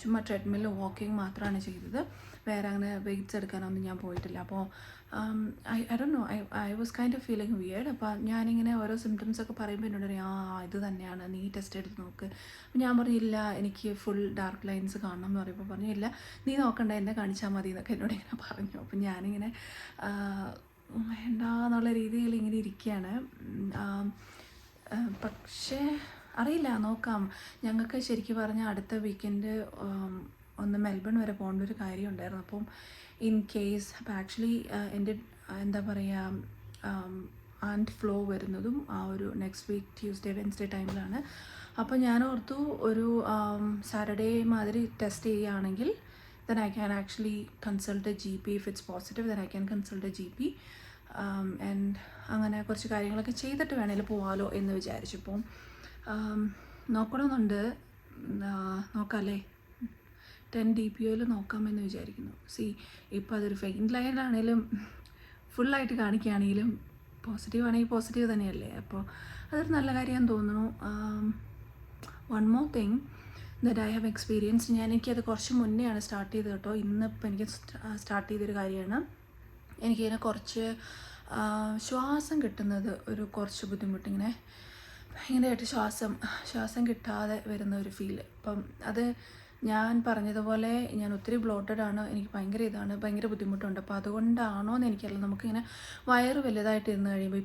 ചുമ്മാ ട്രെഡ്മിൽ വാക്കിംഗ് മാത്രമാണ് ചെയ്തത്. വേറെ അങ്ങനെ വെയ്റ്റ്സ് എടുക്കാനൊന്നും ഞാൻ പോയിട്ടില്ല. അപ്പോൾ I don't no, I was kind of feeling weird. അപ്പോൾ ഞാനിങ്ങനെ ഓരോ സിംറ്റംസ് ഒക്കെ പറയുമ്പോൾ എന്നോട് ഇത് തന്നെയാണ്, നീ ടെസ്റ്റ് എടുത്ത് നോക്ക്. അപ്പോൾ ഞാൻ പറഞ്ഞില്ല, എനിക്ക് ഫുൾ ഡാർക്ക് ലൈൻസ് കാണണം എന്ന് പറയുമ്പോൾ പറഞ്ഞില്ല, നീ നോക്കണ്ട, എന്നെ കാണിച്ചാൽ മതി എന്നൊക്കെ എന്നോട് ഇങ്ങനെ പറഞ്ഞു. അപ്പോൾ ഞാനിങ്ങനെ വേണ്ട എന്നുള്ള രീതിയിൽ ഇങ്ങനെ ഇരിക്കുകയാണ്. പക്ഷേ അറിയില്ല, നോക്കാം. ഞങ്ങൾക്ക് ശരിക്കും പറഞ്ഞാൽ അടുത്ത വീക്കെൻഡ് ഒന്ന് മെൽബൺ വരെ പോകേണ്ട ഒരു കാര്യം ഉണ്ടായിരുന്നു. അപ്പം ഇൻ കേസ്, അപ്പോൾ ആക്ച്വലി എൻ്റെ എന്താ പറയുക ആൻഡ് ഫ്ലോ വരുന്നതും ആ ഒരു നെക്സ്റ്റ് വീക്ക് ട്യൂസ്ഡേ വെൻസ്ഡേ ടൈമിലാണ്. അപ്പോൾ ഞാൻ ഓർത്തു ഒരു സാറ്റർഡേ മാതിരി ടെസ്റ്റ് ചെയ്യുകയാണെങ്കിൽ then I can actually consult a GP. If it's positive, then I can consult a GP. And അങ്ങനെ കുറച്ച് കാര്യങ്ങളൊക്കെ ചെയ്തിട്ട് വേണേൽ പോകാമല്ലോ എന്ന് വിചാരിച്ചപ്പോൾ നോക്കണമെന്നുണ്ട്. നോക്കാമല്ലേ, 10 dBOയിൽ നോക്കാമെന്ന് വിചാരിക്കുന്നു. ഇപ്പോൾ അതൊരു ഫെയിൻറ്റ് ലൈനാണേലും ഫുള്ളായിട്ട് കാണിക്കുകയാണെങ്കിലും പോസിറ്റീവ് ആണെങ്കിൽ പോസിറ്റീവ് തന്നെയല്ലേ. അപ്പോൾ അതൊരു നല്ല കാര്യമാണെന്ന് തോന്നുന്നു. One more thing that I have experience, എനിക്കത് കുറച്ച് മുന്നെയാണ് സ്റ്റാർട്ട് ചെയ്തത് കേട്ടോ. ഇന്നിപ്പോൾ എനിക്ക് സ്റ്റാർട്ട് ചെയ്തൊരു കാര്യമാണ്. എനിക്കിങ്ങനെ കുറച്ച് ശ്വാസം കിട്ടുന്നത് ഒരു കുറച്ച് ബുദ്ധിമുട്ടിങ്ങനെ ഭയങ്കരമായിട്ട് ശ്വാസം കിട്ടാതെ വരുന്ന ഒരു ഫീല്. അപ്പം അത് ഞാൻ പറഞ്ഞതുപോലെ ഞാൻ ഒത്തിരി ബ്ലോട്ടഡ് ആണ്, എനിക്ക് ഭയങ്കര ബുദ്ധിമുട്ടുണ്ട്. അപ്പോൾ അതുകൊണ്ടാണോ എന്ന് എനിക്കറിയില്ല. നമുക്കിങ്ങനെ വയറ് വലുതായിട്ട് ഇരുന്ന് കഴിയുമ്പോൾ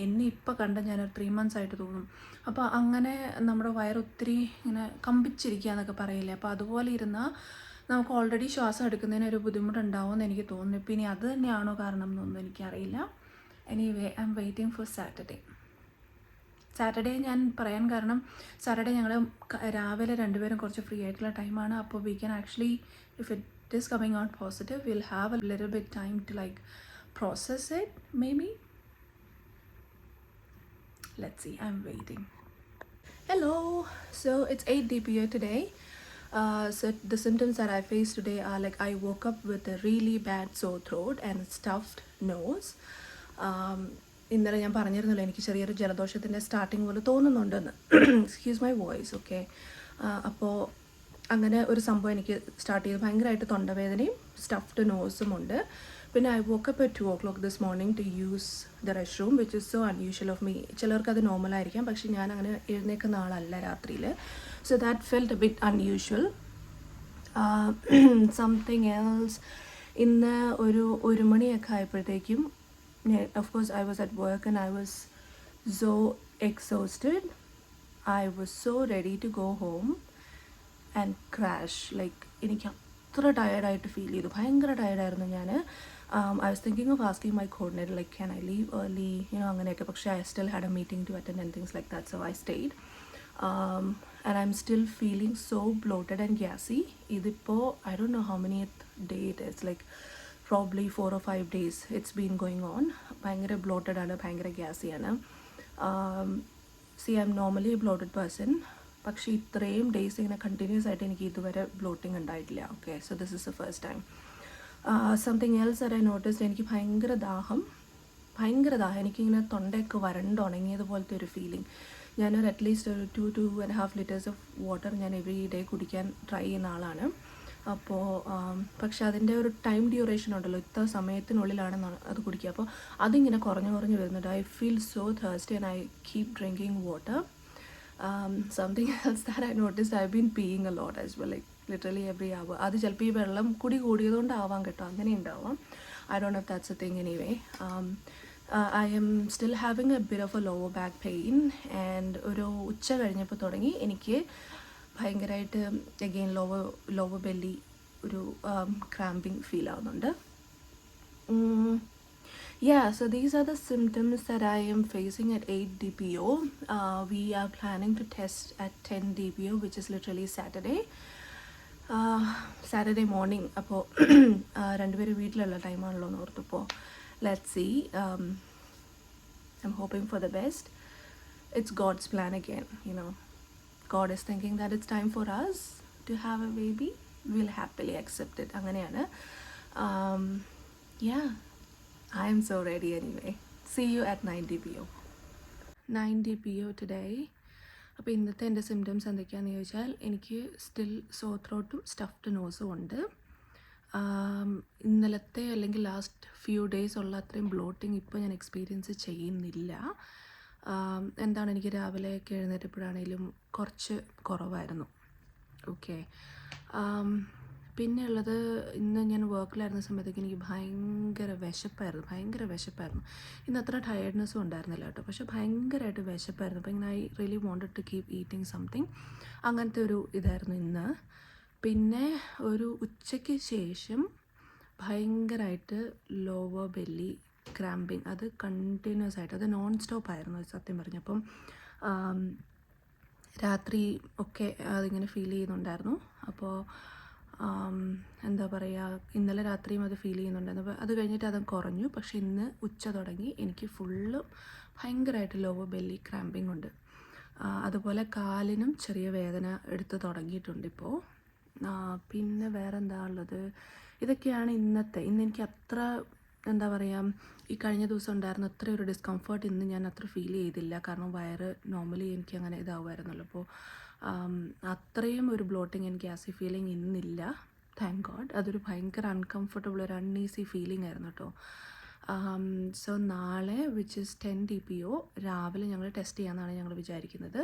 എന്നെ ഇപ്പോൾ കണ്ട ഞാനൊരു 3 months ആയിട്ട് തോന്നും. അപ്പോൾ അങ്ങനെ നമ്മുടെ വയറ് ഒത്തിരി ഇങ്ങനെ കമ്പിച്ചിരിക്കുക എന്നൊക്കെ പറയില്ലേ, അപ്പോൾ അതുപോലെ ഇരുന്നാൽ നമുക്ക് ഓൾറെഡി ശ്വാസം എടുക്കുന്നതിന് ഒരു ബുദ്ധിമുട്ടുണ്ടാവുമെന്ന് എനിക്ക് തോന്നുന്നു. ഇപ്പോൾ ഇനി അത് തന്നെയാണോ കാരണം എന്നൊന്നും എനിക്കറിയില്ല. Anyway I M waiting for Saturday ഞാൻ പറയാൻ കാരണം, സാറ്റർഡേ ഞങ്ങൾ രാവിലെ രണ്ടുപേരും കുറച്ച് ഫ്രീ ആയിട്ടുള്ള ടൈമാണ്. അപ്പോൾ we can actually, if it is coming out positive, will have a little bit time to like process it maybe. Let's see, I'm waiting. Hello, so it's 8 DPO today. So the symptoms that I face today are like I woke up with a really bad sore throat and stuffed nose. ഇന്നലെ ഞാൻ പറഞ്ഞിരുന്നല്ലോ എനിക്ക് ചെറിയൊരു ജലദോഷത്തിൻ്റെ സ്റ്റാർട്ടിങ് പോലെ തോന്നുന്നുണ്ടെന്ന്. Excuse my voice, okay. അപ്പോൾ അങ്ങനെ ഒരു സംഭവം എനിക്ക് സ്റ്റാർട്ട് ചെയ്തു. ഭയങ്കരമായിട്ട് തൊണ്ടവേദനയും സ്റ്റഫ്ഡ് നോസും ഉണ്ട്. പിന്നെ I woke up at 2 o'clock this morning to use the restroom which is so unusual of me. ചിലർക്ക് അത് നോർമലായിരിക്കാം, പക്ഷേ ഞാൻ അങ്ങനെ എഴുന്നേൽക്കുന്ന ആളല്ല രാത്രിയിൽ. So that felt a bit unusual. Something else, ഇന്ന് ഒരു മണിയൊക്കെ ആയപ്പോഴത്തേക്കും, of course I was at work and I was so exhausted. I was so ready to go home and crash. Like എനിക്ക് അത്ര ടയർഡായിട്ട് ഫീൽ ചെയ്തു, ഭയങ്കര ടയർഡായിരുന്നു ഞാൻ. I was thinking of asking my coordinator like can I leave early, അങ്ങനെയൊക്കെ. പക്ഷേ I still had a meeting to attend and things like that, so I stayed. And I'm still feeling so bloated and gassy. ഇതിപ്പോൾ I don't know how many day it is, like probably 4 or 5 days it's been going on. ഭയങ്കര ബ്ലോട്ടഡ് ആണ്, ഭയങ്കര ഗ്യാസിയാണ്. I'm normally a bloated person, പക്ഷേ ഇത്രയും ഡേയ്സ് ഇങ്ങനെ കണ്ടിന്യൂസ് ആയിട്ട് എനിക്ക് ഇതുവരെ ബ്ലോട്ടിങ് ഉണ്ടായിട്ടില്ല. Okay, so this is the first time. Something else that I noticed, എനിക്ക് ഭയങ്കര ദാഹം. എനിക്കിങ്ങനെ തൊണ്ടയൊക്കെ വരണ്ടുണങ്ങിയതുപോലത്തെ ഒരു ഫീലിംഗ്. ഞാനൊരു അറ്റ്ലീസ്റ്റ് ഒരു 2.5 liters ഓഫ് വാട്ടർ ഞാൻ എവറി ഡേ കുടിക്കാൻ ട്രൈ ചെയ്യുന്ന ആളാണ്. അപ്പോൾ പക്ഷെ അതിൻ്റെ ഒരു ടൈം ഡ്യൂറേഷൻ ഉണ്ടല്ലോ, ഇത്ര സമയത്തിനുള്ളിലാണ് അത് കുടിക്കുക. അപ്പോൾ അതിങ്ങനെ കുറഞ്ഞു വരുന്നുണ്ട്. I feel so thirsty and I keep drinking water. Something else that I noticed, I been peeing a lot as well, like literally every hour. അത് ചിലപ്പോൾ ഈ വെള്ളം കൂടിയതുകൊണ്ടാവാം കേട്ടോ, അങ്ങനെ ഉണ്ടാവാം. I don't know if that's a thing. Anyway I am still having a bit of a lower back pain, and ഒരു ഉച്ച കഴിഞ്ഞപ്പോൾ തുടങ്ങി എനിക്ക് ഭയങ്കരമായിട്ട് അഗെയിൻ ലോവർ ബെല്ലി ഒരു ക്രാമ്പിങ് ഫീൽ ആവുന്നുണ്ട്. So these are the symptoms that I am facing at 8 DPO. We are planning to test at 10 DPO, which is literally Saturday morning. അപ്പോൾ രണ്ടുപേരും വീട്ടിലുള്ള ടൈമാണല്ലോ എന്ന് ഓർത്തപ്പോൾ let's see. I'm hoping for the best. It's God's plan again, God is thinking that it's time for us to have a baby. We'll happily accept it. അങ്ങനെയാണ്. I am so ready anyway. See you at 9 DPO today. അപ്പോൾ ഇന്നത്തെ എൻ്റെ സിംറ്റംസ് എന്തൊക്കെയാണെന്ന് ചോദിച്ചാൽ, എനിക്ക് സ്റ്റിൽ സോർ ത്രോട്ടും സ്റ്റഫ്ഡ് നോസും ഉണ്ട്. ഇന്നലത്തെ അല്ലെങ്കിൽ ലാസ്റ്റ് ഫ്യൂ ഡേയ്സ് ഉള്ള അത്രയും ബ്ലോട്ടിങ് ഇപ്പോൾ ഞാൻ എക്സ്പീരിയൻസ് ചെയ്യുന്നില്ല. എന്താണ്, എനിക്ക് രാവിലെയൊക്കെ എഴുന്നേറ്റപ്പോഴാണെങ്കിലും കുറച്ച് കുറവായിരുന്നു. ഓക്കെ, പിന്നെ ഉള്ളത്, ഇന്ന് ഞാൻ വർക്കിലായിരുന്ന സമയത്തേക്ക് എനിക്ക് ഭയങ്കര വിശപ്പായിരുന്നു. ഇന്ന് അത്ര ടയർഡ്നെസ്സും ഉണ്ടായിരുന്നില്ല കേട്ടോ, പക്ഷേ ഭയങ്കരമായിട്ട് വിശപ്പായിരുന്നു. അപ്പോൾ ഇങ്ങനെ I really wanted to keep eating something, അങ്ങനത്തെ ഒരു ഇതായിരുന്നു ഇന്ന്. പിന്നെ ഒരു ഉച്ചയ്ക്ക് ശേഷം ഭയങ്കരമായിട്ട് ലോവർ ബെല്ലി ക്രാമ്പിങ്, അത് കണ്ടിന്യൂസ് ആയിട്ട്, അത് നോൺ സ്റ്റോപ്പ് ആയിരുന്നു സത്യം പറഞ്ഞപ്പം. രാത്രി ഒക്കെ അതിങ്ങനെ ഫീൽ ചെയ്യുന്നുണ്ടായിരുന്നു. അപ്പോൾ എന്താ പറയുക, ഇന്നലെ രാത്രിയും അത് ഫീൽ ചെയ്യുന്നുണ്ടായിരുന്നു. അപ്പോൾ അത് കഴിഞ്ഞിട്ട് അത് കുറഞ്ഞു. പക്ഷേ ഇന്ന് ഉച്ച തുടങ്ങി എനിക്ക് ഫുള്ള് ഭയങ്കരമായിട്ട് ലോവർ ബെല്ലി ക്രാമ്പിങ് ഉണ്ട്. അതുപോലെ കാലിനും ചെറിയ വേദന എടുത്ത് തുടങ്ങിയിട്ടുണ്ട് ഇപ്പോൾ. പിന്നെ വേറെ എന്താ ഉള്ളത്, ഇതൊക്കെയാണ് ഇന്ന് എനിക്ക് അത്ര എന്താ പറയുക, ഈ കഴിഞ്ഞ ദിവസം ഉണ്ടായിരുന്ന അത്ര ഒരു ഡിസ്കംഫർട്ട് ഇന്ന് ഞാൻ അത്ര ഫീൽ ചെയ്തില്ല. കാരണം വയറ് നോർമലി എനിക്ക് അങ്ങനെ ഇതാവുമായിരുന്നല്ലോ. അപ്പോൾ അത്രയും ഒരു ബ്ലോട്ടിങ് ആൻഡ് ഗ്യാസി ഫീലിംഗ് ഇന്നില്ല, താങ്ക് ഗോഡ്. അതൊരു ഭയങ്കര അൺകംഫർട്ടബിൾ, ഒരു അൺഈസി ഫീലിംഗ് ആയിരുന്നു കേട്ടോ. സോ നാളെ വിച്ച് ഇസ് 10 DPO രാവിലെ ഞങ്ങൾ ടെസ്റ്റ് ചെയ്യാമെന്നാണ് ഞങ്ങൾ വിചാരിക്കുന്നത്.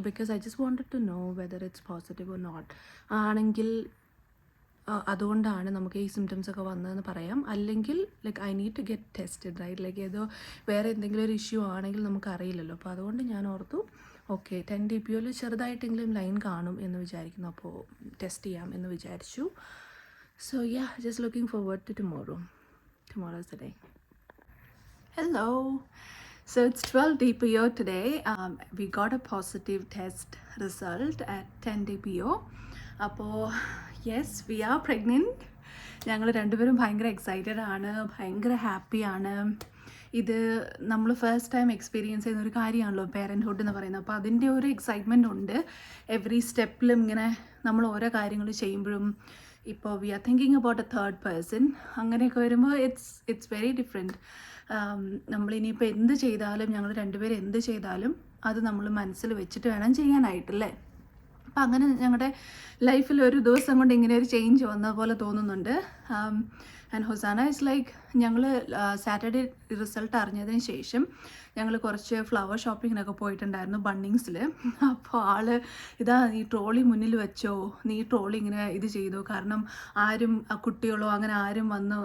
Because I just wanted to know whether it's positive or not. ആണെങ്കിൽ അതുകൊണ്ടാണ് നമുക്ക് ഈ സിംറ്റംസ് ഒക്കെ വന്നതെന്ന് പറയാം. അല്ലെങ്കിൽ like I need to get tested, right? Like ഏതോ വേറെ എന്തെങ്കിലും ഒരു ഇഷ്യൂ ആണെങ്കിൽ നമുക്കറിയില്ലല്ലോ. അപ്പോൾ അതുകൊണ്ട് ഞാൻ ഓർത്തു ഓക്കെ 10 DPOയിൽ ചെറുതായിട്ടെങ്കിലും ലൈൻ കാണും എന്ന് വിചാരിക്കുന്നു. അപ്പോൾ ടെസ്റ്റ് ചെയ്യാം എന്ന് വിചാരിച്ചു. So yeah, just looking forward to tomorrow. Tomorrow is the day. Hello. So it's 12 DPO today. We got a positive test result at 10 DPO. അപ്പോൾ യെസ്, വി ആർ പ്രഗ്നൻറ്റ്. ഞങ്ങൾ രണ്ടുപേരും ഭയങ്കര എക്സൈറ്റഡ് ആണ്, ഭയങ്കര ഹാപ്പിയാണ്. ഇത് നമ്മൾ ഫസ്റ്റ് ടൈം എക്സ്പീരിയൻസ് ചെയ്യുന്ന ഒരു കാര്യമാണല്ലോ പേരൻറ്ഹുഡ് എന്ന് പറയുന്നത്. അപ്പോൾ അതിൻ്റെ ഒരു എക്സൈറ്റ്മെൻ്റ് ഉണ്ട്. എവറി സ്റ്റെപ്പിലും ഇങ്ങനെ നമ്മൾ ഓരോ കാര്യങ്ങൾ ചെയ്യുമ്പോഴും ഇപ്പോൾ we are thinking about a third person, അങ്ങനെയൊക്കെ വരുമ്പോൾ ഇറ്റ്സ് വെരി ഡിഫറെൻറ്റ്. നമ്മളിനിയിപ്പോൾ എന്ത് ചെയ്താലും, ഞങ്ങൾ രണ്ടുപേരും എന്ത് ചെയ്താലും അത് നമ്മൾ മനസ്സിൽ വെച്ചിട്ട് വേണം ചെയ്യാനായിട്ടല്ലേ. അപ്പം അങ്ങനെ ഞങ്ങളുടെ ലൈഫിൽ ഒരു ദിവസം കൊണ്ട് ഇങ്ങനെ ഒരു ചേഞ്ച് വന്ന പോലെ തോന്നുന്നുണ്ട്. ആൻഡ് ഹൊസാന ഇസ് ലൈക്ക്, ഞങ്ങൾ സാറ്റർഡേ റിസൾട്ട് അറിഞ്ഞതിന് ശേഷം ഞങ്ങൾ കുറച്ച് ഫ്ലവർ ഷോപ്പിങ്ങിനൊക്കെ പോയിട്ടുണ്ടായിരുന്നു ബണ്ണിങ്സിൽ. അപ്പോൾ ഇതാ നീ ട്രോളി മുന്നിൽ വെച്ചോ, നീ ട്രോളി ഇങ്ങനെ ഇത് ചെയ്തോ, കാരണം ആരും കുട്ടികളോ അങ്ങനെ ആരും വന്ന്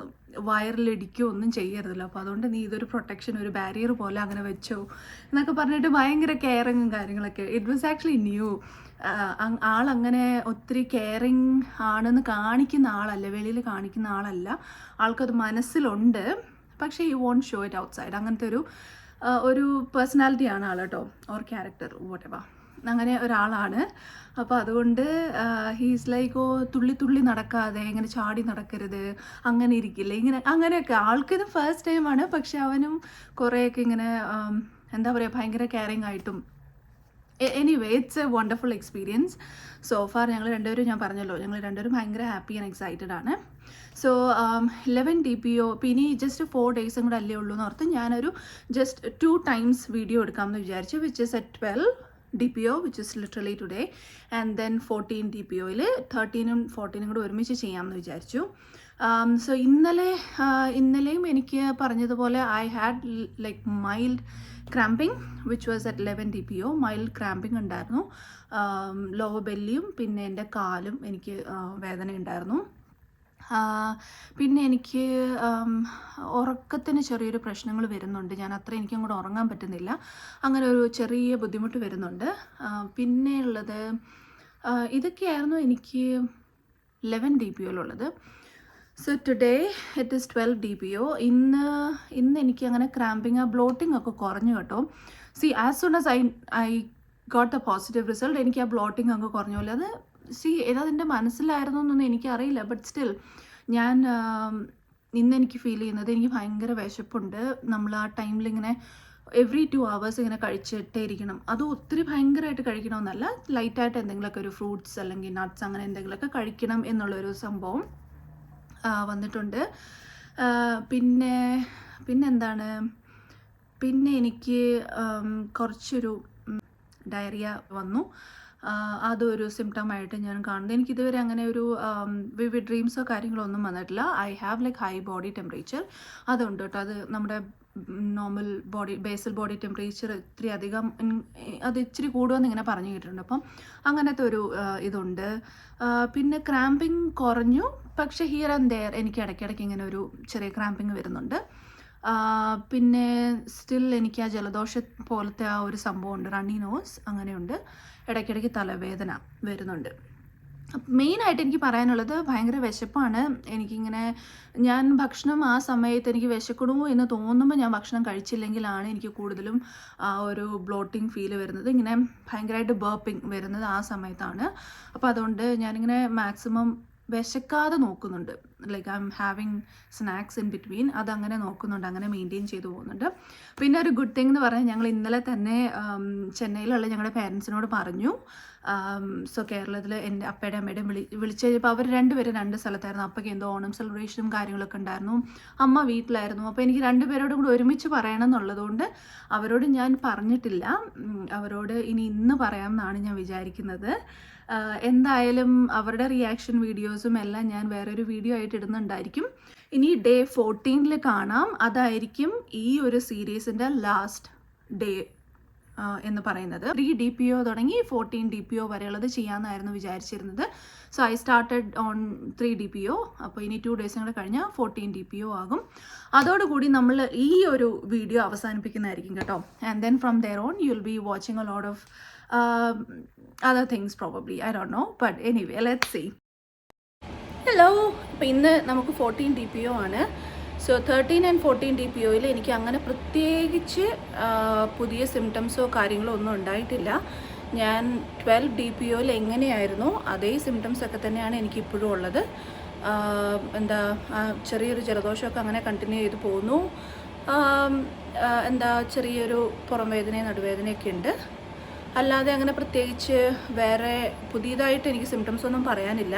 വയറിലിടിക്കുകയോ ഒന്നും ചെയ്യരുതല്ലോ, അപ്പോൾ അതുകൊണ്ട് നീ ഇതൊരു പ്രൊട്ടക്ഷൻ, ഒരു ബാരിയർ പോലെ അങ്ങനെ വെച്ചോ എന്നൊക്കെ പറഞ്ഞിട്ട് ഭയങ്കര കെയറിങ്ങും കാര്യങ്ങളൊക്കെ. It was actually new. ആളങ്ങനെ ഒത്തിരി കെയറിങ് ആണെന്ന് കാണിക്കുന്ന ആളല്ല, വെളിയിൽ കാണിക്കുന്ന ആളല്ല. ആൾക്കത് മനസ്സിലുണ്ട്, പക്ഷേ you won't show it outside. അങ്ങനത്തെ ഒരു പേഴ്സണാലിറ്റിയാണ് ആൾ കേട്ടോ, ഓർ ക്യാരക്ടർ വോട്ടെവർ, അങ്ങനെ ഒരാളാണ്. അപ്പോൾ അതുകൊണ്ട് ഹീസ് ലൈക്ക് തുള്ളി തുള്ളി നടക്കാതെ ഇങ്ങനെ ചാടി നടക്കരുത്, അങ്ങനെ ഇരിക്കില്ല, ഇങ്ങനെ അങ്ങനെയൊക്കെ. ആൾക്കിത് ഫസ്റ്റ് ടൈമാണ്, പക്ഷെ അവനും കുറേയൊക്കെ ഇങ്ങനെ എന്താ പറയുക, ഭയങ്കര കെയറിങ് ആയിട്ടും. Anyway it's A wonderful experience so far. ഞങ്ങൾ രണ്ടുപേരും, ഞാൻ പറഞ്ഞല്ലോ, ഞങ്ങൾ രണ്ടുപേരും ഭയങ്കര ഹാപ്പി ആൻഡ് എക്സൈറ്റഡ് ആണ്. സോ 11 DPO, ഇപ്പോൾ ഇനി ജസ്റ്റ് 4 ഡേയ്സും കൂടെ അല്ലേ ഉള്ളൂ എന്ന് ഓർത്ത് ഞാനൊരു ജസ്റ്റ് 2 times വീഡിയോ എടുക്കാമെന്ന് വിചാരിച്ചു, which is at 12 DPO, which is literally today, and then 14 DPOയിൽ 13ഉം 14ഉം കൂടെ ഒരുമിച്ച് ചെയ്യാമെന്ന് വിചാരിച്ചു. സോ ഇന്നലെയും എനിക്ക് പറഞ്ഞതുപോലെ I had like mild cramping which was at 11 DPO. Mild cramping ഉണ്ടായിരുന്നു, ലോവർ ബെല്ലിയും പിന്നെ എൻ്റെ കാലും എനിക്ക് വേദന ഉണ്ടായിരുന്നു. പിന്നെ എനിക്ക് ഉറക്കത്തിന് ചെറിയൊരു പ്രശ്നങ്ങൾ വരുന്നുണ്ട്, ഞാൻ അത്ര എനിക്കും കൂടെ ഉറങ്ങാൻ പറ്റുന്നില്ല, അങ്ങനെ ഒരു ചെറിയ ബുദ്ധിമുട്ട് വരുന്നുണ്ട്. പിന്നെ ഉള്ളത് ഇതൊക്കെയായിരുന്നു എനിക്ക് 11 DPOയിലുള്ളത്. So today it is 12 DPO. ഇന്ന് എനിക്ക് അങ്ങനെ ക്രാമ്പിങ് ബ്ലോട്ടിംഗ് ഒക്കെ കുറഞ്ഞു കേട്ടോ. C as soon as I got A positive result എനിക്ക് ആ ബ്ലോട്ടിംഗ് അങ്ങ് കുറഞ്ഞ പോലെ. അത് ഏതാതിൻ്റെ മനസ്സിലായിരുന്നു എന്നൊന്നും എനിക്കറിയില്ല, ബട്ട് സ്റ്റിൽ ഞാൻ ഇന്നെനിക്ക് ഫീൽ ചെയ്യുന്നത് എനിക്ക് ഭയങ്കര വിശപ്പുണ്ട്. നമ്മൾ ആ ടൈമിലിങ്ങനെ എവറി 2 hours ഇങ്ങനെ കഴിച്ചിട്ടേ ഇരിക്കണം. അത് ഒത്തിരി ഭയങ്കരമായിട്ട് കഴിക്കണമെന്നല്ല, ലൈറ്റായിട്ട് എന്തെങ്കിലുമൊക്കെ ഒരു ഫ്രൂട്ട്സ് അല്ലെങ്കിൽ നട്ട്സ് അങ്ങനെ എന്തെങ്കിലുമൊക്കെ കഴിക്കണം എന്നുള്ളൊരു സംഭവം വന്നിട്ടുണ്ട്. പിന്നെന്താണ്, പിന്നെ എനിക്ക് കുറച്ചൊരു ഡയറിയ വന്നു. അതൊരു സിംറ്റമായിട്ട് ഞാൻ കാണുന്നത്. എനിക്കിതുവരെ അങ്ങനെ ഒരു വിവിഡ് ഡ്രീംസോ കാര്യങ്ങളോ ഒന്നും വന്നിട്ടില്ല. I have like high body temperature, അതുണ്ട് കേട്ടോ. അത് നമ്മുടെ നോർമൽ ബേസൽ ബോഡി ടെമ്പറേച്ചർ ഇത്തിരി അധികം, അത് ഇച്ചിരി കൂടുമെന്ന് ഇങ്ങനെ പറഞ്ഞു കേട്ടിട്ടുണ്ട്. അപ്പം അങ്ങനത്തെ ഒരു ഇതുണ്ട്. പിന്നെ ക്രാമ്പിങ് കുറഞ്ഞു, പക്ഷേ ഹിയർ ആൻഡ് ദെയർ എനിക്ക് ഇടയ്ക്കിടയ്ക്ക് ഇങ്ങനെ ഒരു ചെറിയ ക്രാമ്പിങ് വരുന്നുണ്ട്. പിന്നെ സ്റ്റിൽ എനിക്ക് ആ ജലദോഷ പോലത്തെ ആ ഒരു സംഭവമുണ്ട്, റണ്ണി നോസ് അങ്ങനെയുണ്ട്. ഇടയ്ക്കിടയ്ക്ക് തലവേദന വരുന്നുണ്ട്. മെയിനായിട്ട് എനിക്ക് പറയാനുള്ളത് ഭയങ്കര വിശപ്പാണ്. എനിക്കിങ്ങനെ ഞാൻ ഭക്ഷണം ആ സമയത്ത് എനിക്ക് വിശക്കണമോ എന്ന് തോന്നുമ്പോൾ ഞാൻ ഭക്ഷണം കഴിച്ചില്ലെങ്കിലാണ് എനിക്ക് കൂടുതലും ആ ഒരു ബ്ലോട്ടിങ് ഫീൽ വരുന്നത്, ഇങ്ങനെ ഭയങ്കരമായിട്ട് ബർപ്പിങ് വരുന്നത് ആ സമയത്താണ്. അപ്പോൾ അതുകൊണ്ട് ഞാനിങ്ങനെ മാക്സിമം വിശക്കാതെ നോക്കുന്നുണ്ട്, like I M having snacks in between, അതങ്ങനെ നോക്കുന്നുണ്ട്, അങ്ങനെ മെയിൻറ്റെയിൻ ചെയ്തു പോകുന്നുണ്ട്. പിന്നെ ഒരു ഗുഡ് തിങ് എന്ന് പറഞ്ഞാൽ ഞങ്ങൾ ഇന്നലെ തന്നെ ചെന്നൈയിലുള്ള ഞങ്ങളുടെ പേരൻസിനോട് പറഞ്ഞു. സോ കേരളത്തിൽ എൻ്റെ അപ്പയുടെ അമ്മയുടെയും വിളിച്ച് കഴിഞ്ഞപ്പോൾ അവർ രണ്ടുപേരും 2 സ്ഥലത്തായിരുന്നു. അപ്പയ്ക്ക് എന്തോ ഓണം സെലിബ്രേഷനും കാര്യങ്ങളൊക്കെ ഉണ്ടായിരുന്നു, അമ്മ വീട്ടിലായിരുന്നു. അപ്പോൾ എനിക്ക് 2 പേരോടും കൂടി ഒരുമിച്ച് പറയണം എന്നുള്ളതുകൊണ്ട് അവരോട് ഞാൻ പറഞ്ഞിട്ടില്ല. അവരോട് ഇന്ന് പറയാമെന്നാണ് ഞാൻ വിചാരിക്കുന്നത്. എന്തായാലും അവരുടെ റിയാക്ഷൻ വീഡിയോസും എല്ലാം ഞാൻ വേറൊരു വീഡിയോ ആയിട്ട് ഇടുന്നുണ്ടായിരിക്കും. ഇനി ഡേ 14 കാണാം. അതായിരിക്കും ഈ ഒരു സീരീസിൻ്റെ ലാസ്റ്റ് ഡേ എന്ന് പറയുന്നത്. 3 DPO തുടങ്ങി 14 DPO വരെയുള്ളത് ചെയ്യാമെന്നായിരുന്നു വിചാരിച്ചിരുന്നത്. So I started on 3 DPO. അപ്പോൾ ഇനി 2 ഡേയ്സും കൂടെ കഴിഞ്ഞാൽ 14 DPO ആകും. അതോടുകൂടി നമ്മൾ ഈ ഒരു വീഡിയോ അവസാനിപ്പിക്കുന്നതായിരിക്കും കേട്ടോ. And then from their on you will be watching a lot of other things probably. I don't know. But anyway, let's see. Hello. അപ്പോൾ ഇന്ന് നമുക്ക് 14 DPO ആണ്. സോ 13 ആൻഡ് 14 DPOയിൽ എനിക്ക് അങ്ങനെ പ്രത്യേകിച്ച് പുതിയ സിംറ്റംസോ കാര്യങ്ങളോ ഒന്നും ഉണ്ടായിട്ടില്ല. ഞാൻ 12 DPOയിൽ എങ്ങനെയായിരുന്നോ അതേ സിംറ്റംസ് ഒക്കെ തന്നെയാണ് എനിക്കിപ്പോഴും ഉള്ളത്. എന്താ ചെറിയൊരു ജലദോഷമൊക്കെ അങ്ങനെ കണ്ടിന്യൂ ചെയ്ത് പോകുന്നു. എന്താ ചെറിയൊരു പുറം വേദനയും നടുവേദനയൊക്കെ ഉണ്ട്. അല്ലാതെ അങ്ങനെ പ്രത്യേകിച്ച് വേറെ പുതിയതായിട്ട് എനിക്ക് സിംറ്റംസ് ഒന്നും പറയാനില്ല.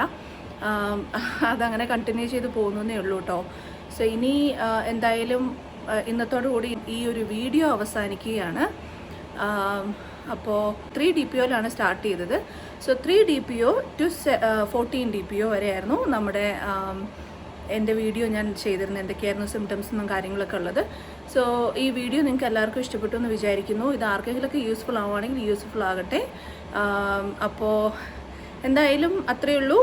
അതങ്ങനെ കണ്ടിന്യൂ ചെയ്ത് പോകുന്നേ ഉള്ളൂ കേട്ടോ. സോ ഇനി എന്തായാലും ഇന്നത്തോടു കൂടി ഈ ഒരു വീഡിയോ അവസാനിക്കുകയാണ്. അപ്പോൾ 3 DPOയിലാണ് സ്റ്റാർട്ട് ചെയ്തത്. സോ 3 DPO ടു 14 DPO വരെയായിരുന്നു നമ്മുടെ എൻ്റെ വീഡിയോ ഞാൻ ചെയ്തിരുന്നത്, എന്തൊക്കെയായിരുന്നു സിംറ്റംസ് എന്നും കാര്യങ്ങളൊക്കെ ഉള്ളത്. സോ ഈ വീഡിയോ നിങ്ങൾക്ക് എല്ലാവർക്കും ഇഷ്ടപ്പെട്ടു എന്ന് വിചാരിക്കുന്നു. ഇത് ആർക്കെങ്കിലുമൊക്കെ യൂസ്ഫുൾ ആവുകയാണെങ്കിൽ യൂസ്ഫുൾ ആകട്ടെ. അപ്പോൾ എന്തായാലും അത്രയേ ഉള്ളൂ.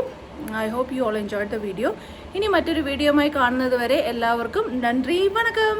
I hope you all enjoyed the video. ഇനി മറ്റൊരു വീഡിയോയുമായി കാണുന്നത് വരെ എല്ലാവർക്കും നന്ദി, വണക്കം.